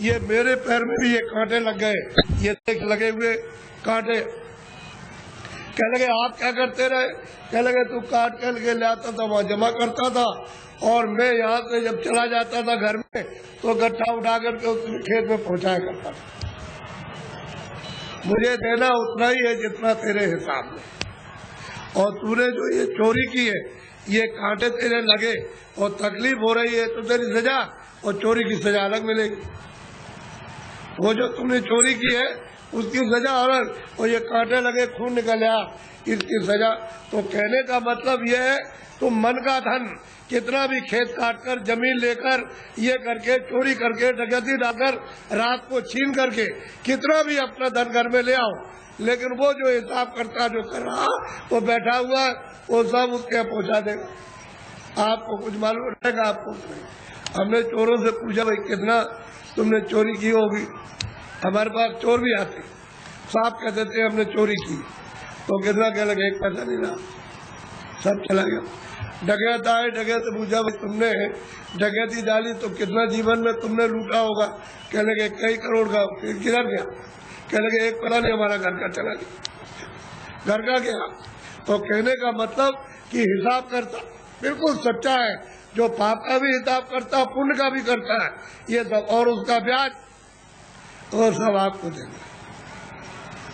ये मेरे पैर में भी ये कांटे लग गए, ये देख लगे हुए कांटे। कह लगे आप क्या करते रहे? कह लगे तू काट कर के लाता था, वहाँ जमा करता था, और मैं यहाँ से जब चला जाता था घर में तो गट्ठा उठा करके उसमें खेत में पहुँचाया करता था। मुझे देना उतना ही है जितना तेरे हिसाब में, और तूने जो ये चोरी की है, ये कांटे तेरे लगे और तकलीफ हो रही है तो तेरी सजा और चोरी की सजा अलग मिलेगी। वो जो तुमने चोरी की है उसकी सजा अलग, और ये कांटे लगे खून निकल आया इसकी सजा। तो कहने का मतलब ये है तुम मन का धन कितना भी खेत काटकर जमीन लेकर ये करके चोरी करके डकैती डालकर रात को छीन करके कितना भी अपना धन घर में ले आओ, लेकिन वो जो हिसाब करता जो कर रहा वो बैठा हुआ वो सब उसके यहाँ पहुँचा देगा। आपको कुछ मालूम रहेगा? आपको हमने चोरों से पूछा भाई कितना तुमने चोरी की होगी? हमारे पास चोर भी आते, साफ कह देते हमने चोरी की, तो कितना कह लगे? एक पैसा नहीं रहा, सब चला गया। डकैत आए, डकैत से पूछा भाई तुमने डकैती डाली तो कितना जीवन में तुमने लूटा होगा? कह लगे कई करोड़ का। किधर गया? कह लगे एक पता नहीं, हमारा घर का चला गया। घर का क्या? तो कहने का मतलब कि हिसाब करता बिल्कुल सच्चा है, जो पाप का भी हिसाब करता पुण्य का भी करता है, ये सब, और उसका ब्याज और सब आपको देना,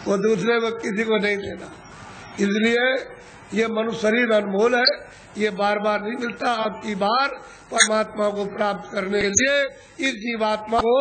वो दूसरे को किसी को नहीं देना। इसलिए ये मनुष्य शरीर अनमोल है, ये बार बार नहीं मिलता। आपकी बार परमात्मा को प्राप्त करने के लिए इस जीवात्मा को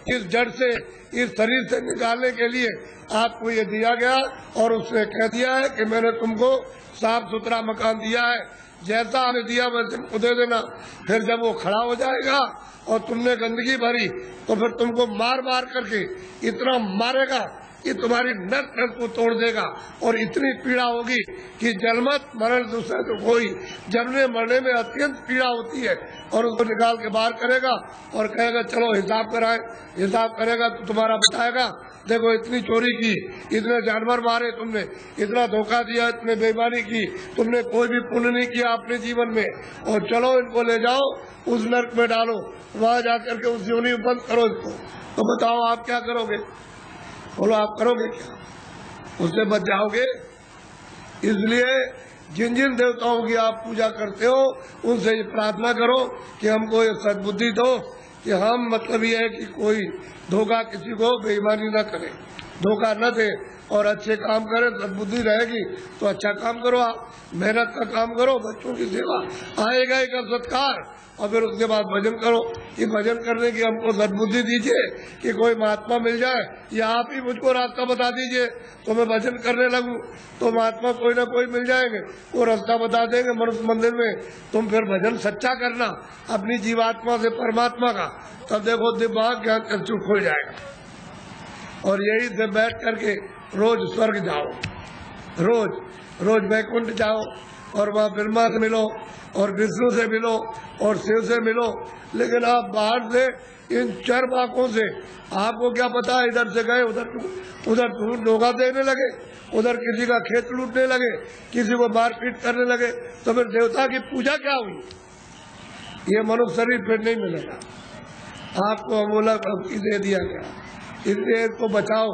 इस जड़ से, इस शरीर से निकालने के लिए आपको ये दिया गया, और उसने कह दिया है कि मैंने तुमको साफ सुथरा मकान दिया है, जैसा आपने दिया वैसे तुमको दे देना। फिर जब वो खड़ा हो जाएगा और तुमने गंदगी भरी तो फिर तुमको मार मार करके इतना मारेगा कि तुम्हारी नस नस को तोड़ देगा, और इतनी पीड़ा होगी कि जन्मत मरण दूसरे तो कोई, जमने मरने में अत्यंत पीड़ा होती है। और उसको निकाल के बाहर करेगा और कहेगा चलो हिसाब कराए। हिसाब करेगा तो तुम्हारा बताएगा देखो इतनी चोरी की, इतने जानवर मारे तुमने, इतना धोखा दिया, इतने बेईमानी की, तुमने कोई भी पुण्य नहीं किया अपने जीवन में, और चलो इनको ले जाओ उस नर्क में डालो, वहाँ जाकर के उस योनि में बंद करो इसको। तो बताओ आप क्या करोगे? बोलो आप करोगे क्या? उससे बच जाओगे? इसलिए जिन जिन देवताओं की आप पूजा करते हो उनसे प्रार्थना करो कि हमको ये सद्बुद्धि दो कि हम, मतलब ये है कि कोई धोखा किसी को बेईमानी न करे, धोखा न दे, और अच्छे काम करे। सद्बुद्धि रहेगी तो अच्छा काम करो, आप मेहनत का काम करो, बच्चों की सेवा, आएगा एक सत्कार, और फिर उसके बाद भजन करो। ये भजन करने की हमको सद्बुद्धि दीजिए कि कोई महात्मा मिल जाए, या आप ही मुझको रास्ता बता दीजिए तो मैं भजन करने लगूं, तो महात्मा कोई ना कोई मिल जाएंगे, वो रास्ता बता देंगे मनुष्य मंदिर में। तुम फिर भजन सच्चा करना अपनी जीवात्मा से परमात्मा का, तब देखो दिमाग ज्ञान चक्षु खुल जाएगा। और यही से बैठ करके रोज स्वर्ग जाओ, रोज वैकुंठ जाओ, और वहाँ ब्रह्मा से मिलो और विष्णु से मिलो और शिव से मिलो। लेकिन आप बाहर से इन चार बाकों से आपको क्या पता है, इधर से गए उधर धोखा देने लगे, उधर किसी का खेत लूटने लगे, किसी को मारपीट करने लगे, तो फिर देवता की पूजा क्या हुई? ये मनुष्य शरीर फिर नहीं मिलेगा। आपको अमूलक भक्ति दे दिया गया, इसलिए इसको बचाओ।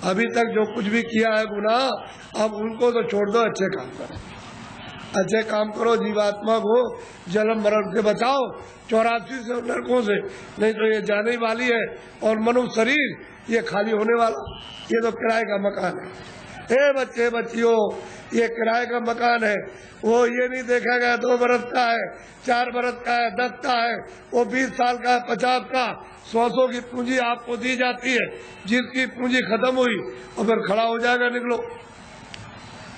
अभी तक जो कुछ भी किया है गुनाह, अब उनको तो छोड़ दो, अच्छे काम करो, अच्छे काम करो, जीवात्मा को जन्म मरण से बचाओ, 84 से नरकों से, नहीं तो ये जाने वाली है। और मनुष्य शरीर ये खाली होने वाला, ये तो किराए का मकान है। ए बच्चे बच्चियों, ये किराए का मकान है, वो ये नहीं देखेगा 2 बरस का है, 4 बरस का है, 10 का है, वो 20 साल का है, 50 का, 100 की पूंजी आपको दी जाती है। जिसकी पूंजी खत्म हुई और फिर खड़ा हो जाएगा, निकलो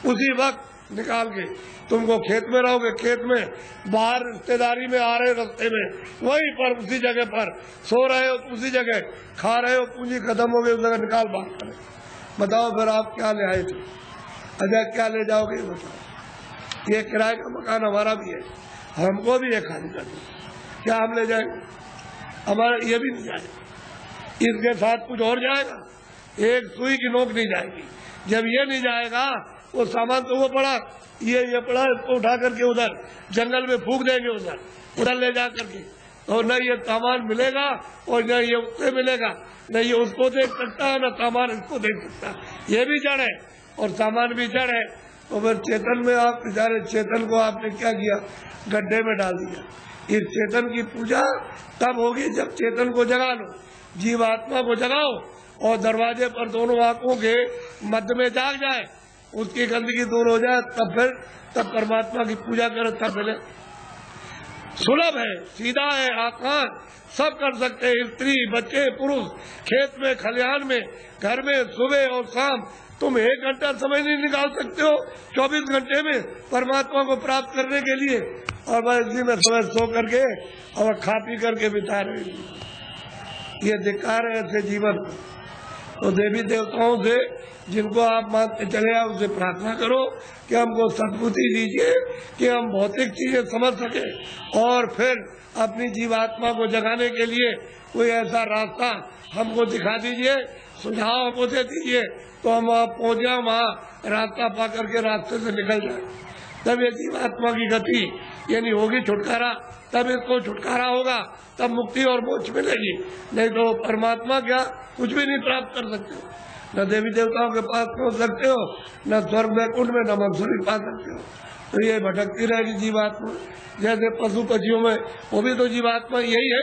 उसी वक्त निकाल के। तुमको खेत में रहोगे, खेत में, बाहर रिश्तेदारी में आ रहे रास्ते में, वहीं पर उसी जगह पर सो रहे हो, उसी जगह खा रहे हो, पूंजी खत्म हो गई, उस जगह निकाल बाहर करें। बताओ फिर आप क्या ले आए थे? अच्छा क्या ले जाओगे बताओ? ये किराए का मकान हमारा भी है, हमको भी है खाली करना, क्या हम ले जाएंगे? हमारा ये भी नहीं जाएगा, इसके साथ कुछ और जाएगा, एक सुई की नोक नहीं जाएगी। जब ये नहीं जाएगा, वो सामान तो वो पड़ा, ये पड़ा, इसको उठा करके उधर जंगल में फूंक देंगे, उधर ले जा करके तो न ये सामान मिलेगा और न ये उससे मिलेगा, न ये उसको देख सकता है न सामान इसको देख सकता है। ये भी जड़ है और सामान भी जड़ है। तो फिर चेतन में आप बेचारे चेतन को आपने क्या किया, गड्ढे में डाल दिया। इस चेतन की पूजा तब होगी जब चेतन को जगा लो, जीवात्मा को जगाओ और दरवाजे पर दोनों आंखों के मध्य में जाग जाए, उसकी गंदगी दूर हो जाए, तब परमात्मा की पूजा करे, तब मिले। सुलभ है, सीधा है, आसान, सब कर सकते हैं, स्त्री बच्चे पुरुष, खेत में खलिहान में, घर में, सुबह और शाम। तुम 1 घंटा समय नहीं निकाल सकते हो 24 घंटे में परमात्मा को प्राप्त करने के लिए, और बस इसी में समय सो करके और खा पी करके बिता रहे। ये धिक्कार है ऐसे जीवन। तो देवी देवताओं से जिनको आप मानते चले आओ, उसे प्रार्थना करो कि हमको सद्बुद्धि दीजिए कि हम भौतिक चीजें समझ सके, और फिर अपनी जीवात्मा को जगाने के लिए कोई ऐसा रास्ता हमको दिखा दीजिए, सुझाव हमको दे दीजिए, तो हम वहाँ पहुँच जाए, वहाँ रास्ता पा करके रास्ते से निकल जाए। तब ये जीवात्मा की गति यानी होगी छुटकारा, तब इसको छुटकारा होगा, तब मुक्ति और मोक्ष मिलेगी। नहीं तो परमात्मा क्या कुछ भी नहीं प्राप्त कर सकते हो, न देवी देवताओं के पास पहुँच सकते हो, न स्वर्ग वैकुंठ में, न मंसूरी पा सकते हो। तो ये भटकती रहेगी जीवात्मा। जैसे पशु पक्षियों में वो भी तो जीवात्मा यही है,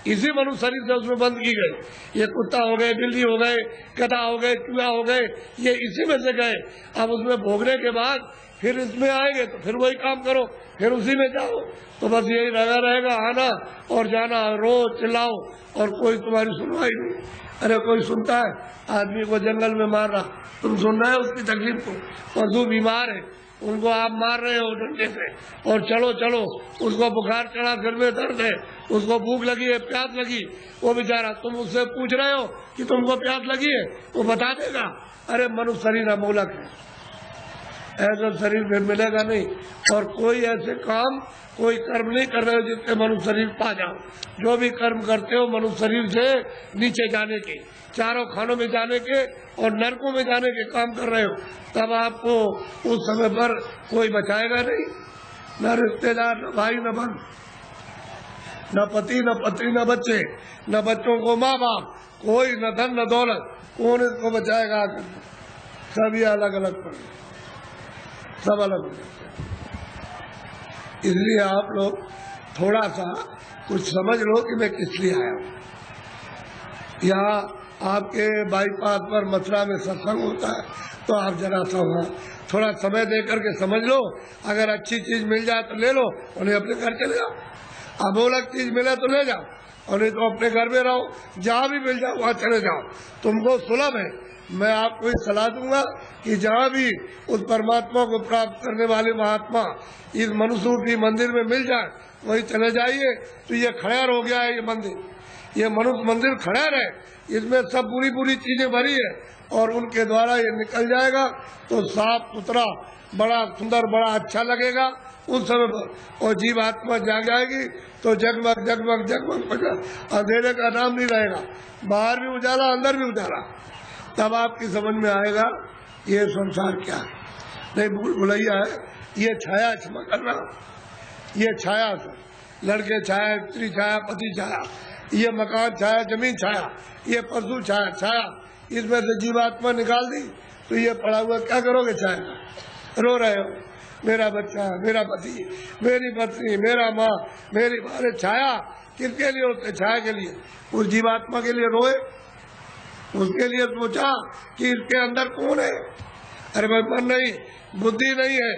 इसी मनुष्य शरीर से उसमें बंद की गई। ये कुत्ता हो गए, बिल्ली हो गए, गधा हो गए, चूहा हो गए, ये इसी में से गए। अब उसमें भोगने के बाद फिर इसमें आएंगे तो फिर वही काम करो, फिर उसी में जाओ। तो बस यही लगा रहेगा, आना और जाना, रोज चिल्लाओ और कोई तुम्हारी सुनवाई नहीं। अरे कोई सुनता है? आदमी को जंगल में मार रहा, तुम सुन रहे हो उसकी तकलीफ को? पशु बीमार है, उनको आप मार रहे हो डंडे से, और चलो चलो, उसको बुखार चढ़ा, सिर में दर्द है, उसको भूख लगी है, प्यास लगी, वो बेचारा, तुम उससे पूछ रहे हो कि तुमको प्यास लगी है, वो बता देगा। अरे मनुष्य शरीर अमोलक है, ऐसा शरीर फिर मिलेगा नहीं। और कोई ऐसे काम, कोई कर्म नहीं कर रहे हो जिससे मनुष्य शरीर पा जाओ। जो भी कर्म करते हो मनुष्य शरीर से नीचे जाने के, चारों खानों में जाने के और नरकों में जाने के काम कर रहे हो, तब आपको उस समय पर कोई बचाएगा नहीं। न रिश्तेदार, न भाई, न बहन, न पति, न पत्नी, न बच्चे, न बच्चों को माँ बाप, कोई न धन न दौलत, कौन इसको बचाएगा? आकर सभी अलग अलग पड़े, सब अलग हो जाते हैं। इसलिए आप लोग थोड़ा सा कुछ समझ लो कि मैं किस लिए आया हूँ। यहाँ आपके बाईपास पर मथुरा में सत्संग होता है, तो आप जरा सा वहाँ थोड़ा समय दे करके समझ लो। अगर अच्छी चीज मिल जाए तो ले लो, और नहीं अपने घर चले जाओ। अमोलक चीज मिले तो ले जाओ, और नहीं तो अपने घर में रहो। जहाँ भी मिल जाओ वहाँ चले जाओ, तुमको सुलभ है। मैं आपको एक सलाह दूंगा कि जहाँ भी उस परमात्मा को प्राप्त करने वाले महात्मा इस मनुष्य की मंदिर में मिल जाए, वही चले जाइए। तो ये खड़ेर हो गया है, ये मंदिर, ये मनुष्य मंदिर खड़ेर है, इसमें सब बुरी बुरी चीजें भरी है, और उनके द्वारा ये निकल जाएगा तो साफ सुथरा, बड़ा सुंदर, बड़ा अच्छा लगेगा उस समय पर। और जीवात्मा जाग जाएगी तो जगमग जगमग जगमग, अंधेरे का नाम नहीं रहेगा, बाहर भी उजाला, अंदर भी उजाला। तब आपकी समझ में आएगा ये संसार क्या है। नहीं भूल भुलैया है, ये छाया, क्षमा करना, ये छाया, लड़के छाया, स्त्री छाया, पति छाया, ये मकान छाया, जमीन छाया, ये पशु छाया, छाया, इसमें से जीवात्मा निकाल दी तो ये पड़ा हुआ क्या करोगे? छाया, रो रहे हो, मेरा बच्चा, मेरा पति, मेरी पत्नी, मेरा माँ, मेरी बारे। छाया किसके लिए होते? छाया के लिए। उस जीवात्मा के लिए रोए, उसके लिए सोचा कि इसके अंदर कौन है। अरे भाई मन नहीं, बुद्धि नहीं है,